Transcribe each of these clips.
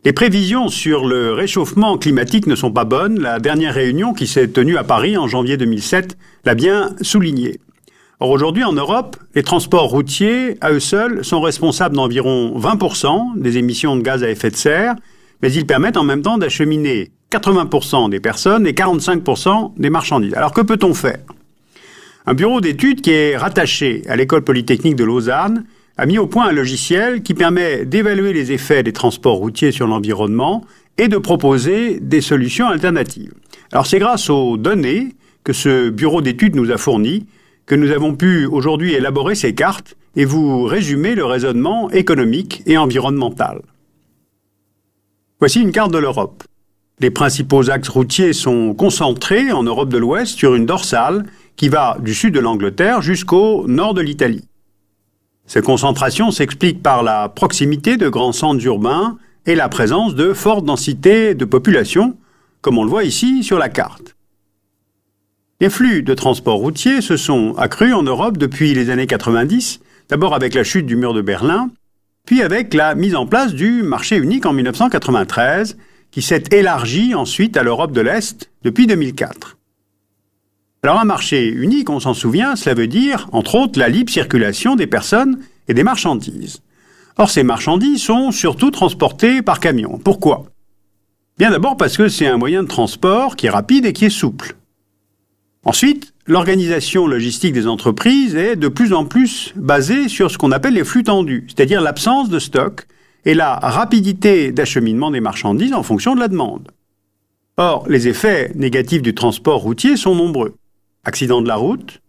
Les prévisions sur le réchauffement climatique ne sont pas bonnes. La dernière réunion qui s'est tenue à Paris en janvier 2007 l'a bien souligné. Or aujourd'hui, en Europe, les transports routiers, à eux seuls, sont responsables d'environ 20% des émissions de gaz à effet de serre, mais ils permettent en même temps d'acheminer 80% des personnes et 45% des marchandises. Alors que peut-on faire ? Un bureau d'études qui est rattaché à l'École polytechnique de Lausanne a mis au point un logiciel qui permet d'évaluer les effets des transports routiers sur l'environnement et de proposer des solutions alternatives. Alors c'est grâce aux données que ce bureau d'études nous a fournies que nous avons pu aujourd'hui élaborer ces cartes et vous résumer le raisonnement économique et environnemental. Voici une carte de l'Europe. Les principaux axes routiers sont concentrés en Europe de l'Ouest sur une dorsale qui va du sud de l'Angleterre jusqu'au nord de l'Italie. Cette concentration s'explique par la proximité de grands centres urbains et la présence de fortes densités de population, comme on le voit ici sur la carte. Les flux de transport routier se sont accrus en Europe depuis les années 90, d'abord avec la chute du mur de Berlin, puis avec la mise en place du marché unique en 1993, qui s'est élargi ensuite à l'Europe de l'Est depuis 2004. Alors un marché unique, on s'en souvient, cela veut dire, entre autres, la libre circulation des personnes et des marchandises. Or, ces marchandises sont surtout transportées par camion. Pourquoi ? Bien d'abord parce que c'est un moyen de transport qui est rapide et qui est souple. Ensuite, l'organisation logistique des entreprises est de plus en plus basée sur ce qu'on appelle les flux tendus, c'est-à-dire l'absence de stock et la rapidité d'acheminement des marchandises en fonction de la demande. Or, les effets négatifs du transport routier sont nombreux. Accidents de la route,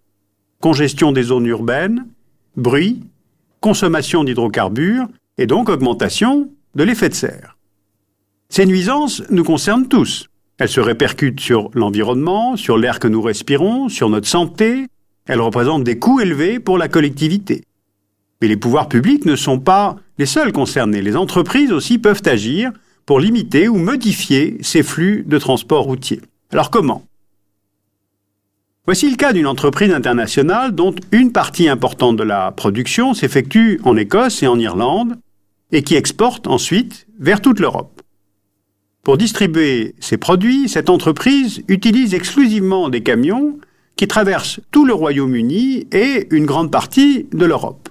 congestion des zones urbaines, bruit, consommation d'hydrocarbures et donc augmentation de l'effet de serre. Ces nuisances nous concernent tous. Elles se répercutent sur l'environnement, sur l'air que nous respirons, sur notre santé. Elles représentent des coûts élevés pour la collectivité. Mais les pouvoirs publics ne sont pas les seuls concernés. Les entreprises aussi peuvent agir pour limiter ou modifier ces flux de transport routier. Alors comment ? Voici le cas d'une entreprise internationale dont une partie importante de la production s'effectue en Écosse et en Irlande et qui exporte ensuite vers toute l'Europe. Pour distribuer ses produits, cette entreprise utilise exclusivement des camions qui traversent tout le Royaume-Uni et une grande partie de l'Europe.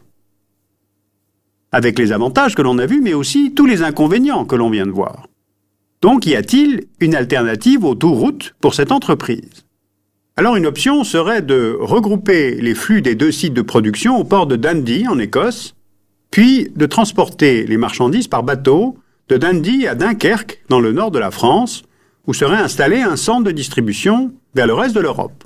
Avec les avantages que l'on a vus, mais aussi tous les inconvénients que l'on vient de voir. Donc, y a-t-il une alternative aux tourroutes pour cette entreprise ? Alors, une option serait de regrouper les flux des deux sites de production au port de Dundee, en Écosse, puis de transporter les marchandises par bateau de Dundee à Dunkerque, dans le nord de la France, où serait installé un centre de distribution vers le reste de l'Europe.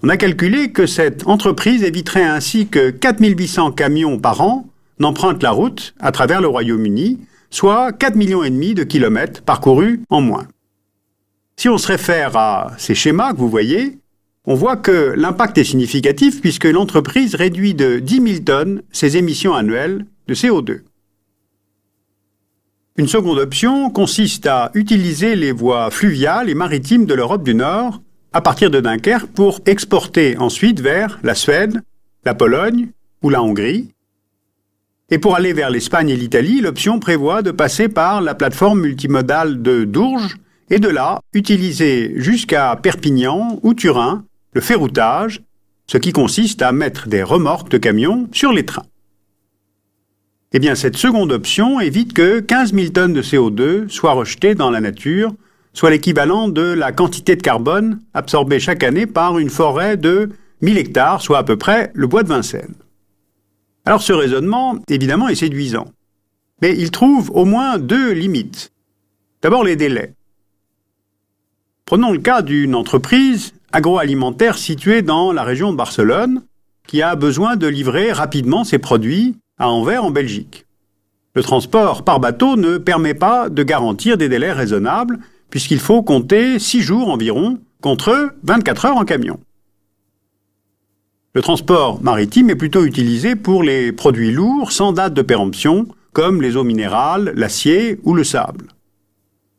On a calculé que cette entreprise éviterait ainsi que 4800 camions par an n'empruntent la route à travers le Royaume-Uni, soit 4,5 millions de kilomètres parcourus en moins. Si on se réfère à ces schémas que vous voyez, on voit que l'impact est significatif puisque l'entreprise réduit de 10 000 tonnes ses émissions annuelles de CO2. Une seconde option consiste à utiliser les voies fluviales et maritimes de l'Europe du Nord à partir de Dunkerque pour exporter ensuite vers la Suède, la Pologne ou la Hongrie. Et pour aller vers l'Espagne et l'Italie, l'option prévoit de passer par la plateforme multimodale de Dourges et de là utiliser jusqu'à Perpignan ou Turin le ferroutage, ce qui consiste à mettre des remorques de camions sur les trains. Eh bien, cette seconde option évite que 15 000 tonnes de CO2 soient rejetées dans la nature, soit l'équivalent de la quantité de carbone absorbée chaque année par une forêt de 1000 hectares, soit à peu près le bois de Vincennes. Alors ce raisonnement, évidemment, est séduisant. Mais il trouve au moins deux limites. D'abord, les délais. Prenons le cas d'une entreprise agroalimentaire située dans la région de Barcelone qui a besoin de livrer rapidement ses produits à Anvers en Belgique. Le transport par bateau ne permet pas de garantir des délais raisonnables puisqu'il faut compter 6 jours environ contre 24 heures en camion. Le transport maritime est plutôt utilisé pour les produits lourds sans date de péremption comme les eaux minérales, l'acier ou le sable.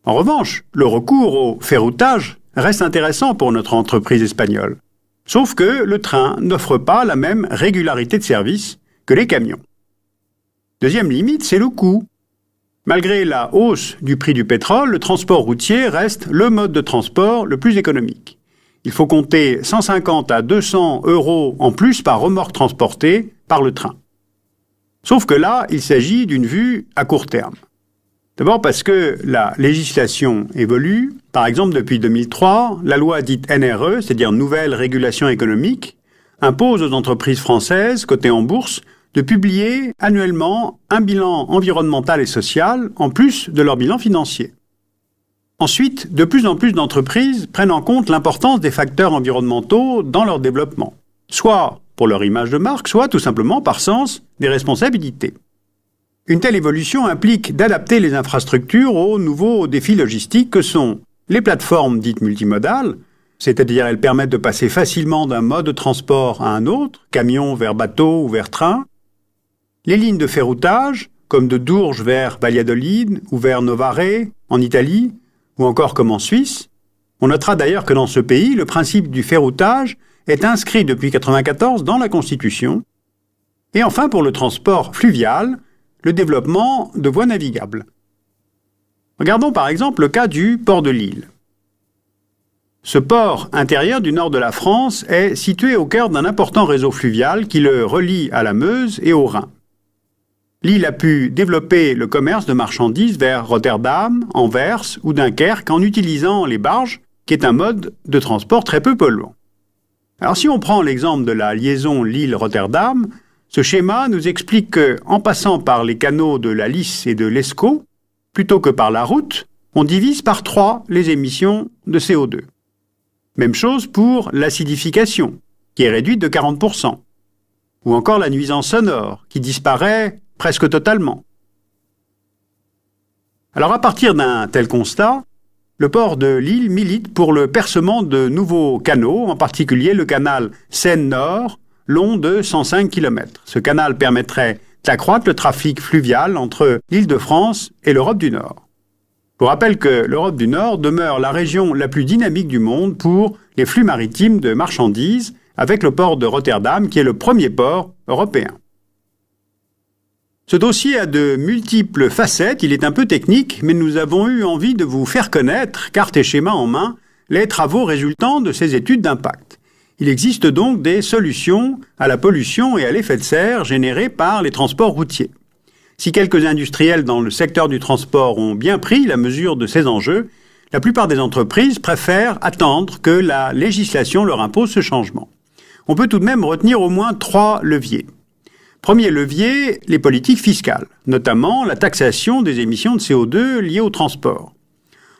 En revanche, le recours au ferroutage reste intéressant pour notre entreprise espagnole. Sauf que le train n'offre pas la même régularité de service que les camions. Deuxième limite, c'est le coût. Malgré la hausse du prix du pétrole, le transport routier reste le mode de transport le plus économique. Il faut compter 150 à 200 € en plus par remorque transportée par le train. Sauf que là, il s'agit d'une vue à court terme. D'abord parce que la législation évolue. Par exemple, depuis 2003, la loi dite NRE, c'est-à-dire Nouvelle Régulation Économique, impose aux entreprises françaises cotées en bourse de publier annuellement un bilan environnemental et social en plus de leur bilan financier. Ensuite, de plus en plus d'entreprises prennent en compte l'importance des facteurs environnementaux dans leur développement, soit pour leur image de marque, soit tout simplement par sens des responsabilités. Une telle évolution implique d'adapter les infrastructures aux nouveaux défis logistiques que sont les plateformes dites multimodales, c'est-à-dire elles permettent de passer facilement d'un mode de transport à un autre, camion vers bateau ou vers train, les lignes de ferroutage, comme de Dourges vers Valladolid ou vers Novare en Italie, ou encore comme en Suisse. On notera d'ailleurs que dans ce pays, le principe du ferroutage est inscrit depuis 1994 dans la Constitution. Et enfin, pour le transport fluvial, le développement de voies navigables. Regardons par exemple le cas du port de Lille. Ce port intérieur du nord de la France est situé au cœur d'un important réseau fluvial qui le relie à la Meuse et au Rhin. Lille a pu développer le commerce de marchandises vers Rotterdam, Anvers ou Dunkerque en utilisant les barges, qui est un mode de transport très peu polluant. Alors si on prend l'exemple de la liaison Lille-Rotterdam, ce schéma nous explique qu'en passant par les canaux de la Lys et de l'Escaut, plutôt que par la route, on divise par 3 les émissions de CO2. Même chose pour l'acidification, qui est réduite de 40%, ou encore la nuisance sonore, qui disparaît presque totalement. Alors à partir d'un tel constat, le port de Lille milite pour le percement de nouveaux canaux, en particulier le canal Seine-Nord, long de 105 km. Ce canal permettrait d'accroître le trafic fluvial entre l'Île-de-France et l'Europe du Nord. Je vous rappelle que l'Europe du Nord demeure la région la plus dynamique du monde pour les flux maritimes de marchandises, avec le port de Rotterdam qui est le premier port européen. Ce dossier a de multiples facettes, il est un peu technique, mais nous avons eu envie de vous faire connaître, carte et schéma en main, les travaux résultant de ces études d'impact. Il existe donc des solutions à la pollution et à l'effet de serre générés par les transports routiers. Si quelques industriels dans le secteur du transport ont bien pris la mesure de ces enjeux, la plupart des entreprises préfèrent attendre que la législation leur impose ce changement. On peut tout de même retenir au moins 3 leviers. Premier levier, les politiques fiscales, notamment la taxation des émissions de CO2 liées au transport.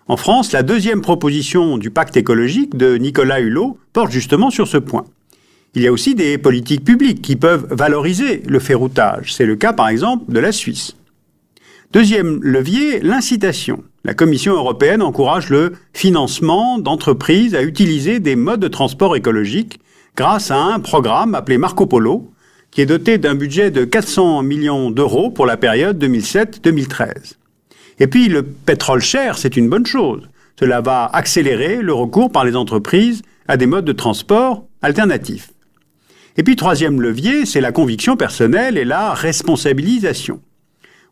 En France, la deuxième proposition du pacte écologique de Nicolas Hulot porte justement sur ce point. Il y a aussi des politiques publiques qui peuvent valoriser le ferroutage. C'est le cas par exemple de la Suisse. Deuxième levier, l'incitation. La Commission européenne encourage le financement d'entreprises à utiliser des modes de transport écologiques grâce à un programme appelé Marco Polo, qui est doté d'un budget de 400 millions d'euros pour la période 2007-2013. Et puis le pétrole cher, c'est une bonne chose. Cela va accélérer le recours par les entreprises à des modes de transport alternatifs. Et puis troisième levier, c'est la conviction personnelle et la responsabilisation.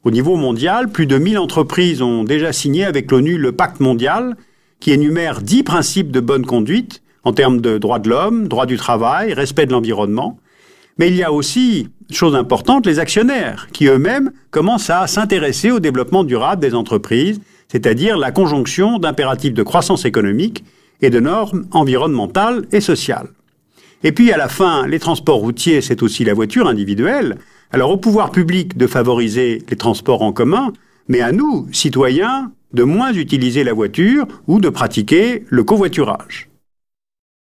Au niveau mondial, plus de 1000 entreprises ont déjà signé avec l'ONU le pacte mondial qui énumère 10 principes de bonne conduite en termes de droits de l'homme, droit du travail, respect de l'environnement. Mais il y a aussi, chose importante, les actionnaires qui eux-mêmes commencent à s'intéresser au développement durable des entreprises, c'est-à-dire la conjonction d'impératifs de croissance économique et de normes environnementales et sociales. Et puis à la fin, les transports routiers, c'est aussi la voiture individuelle. Alors au pouvoir public de favoriser les transports en commun, mais à nous, citoyens, de moins utiliser la voiture ou de pratiquer le covoiturage.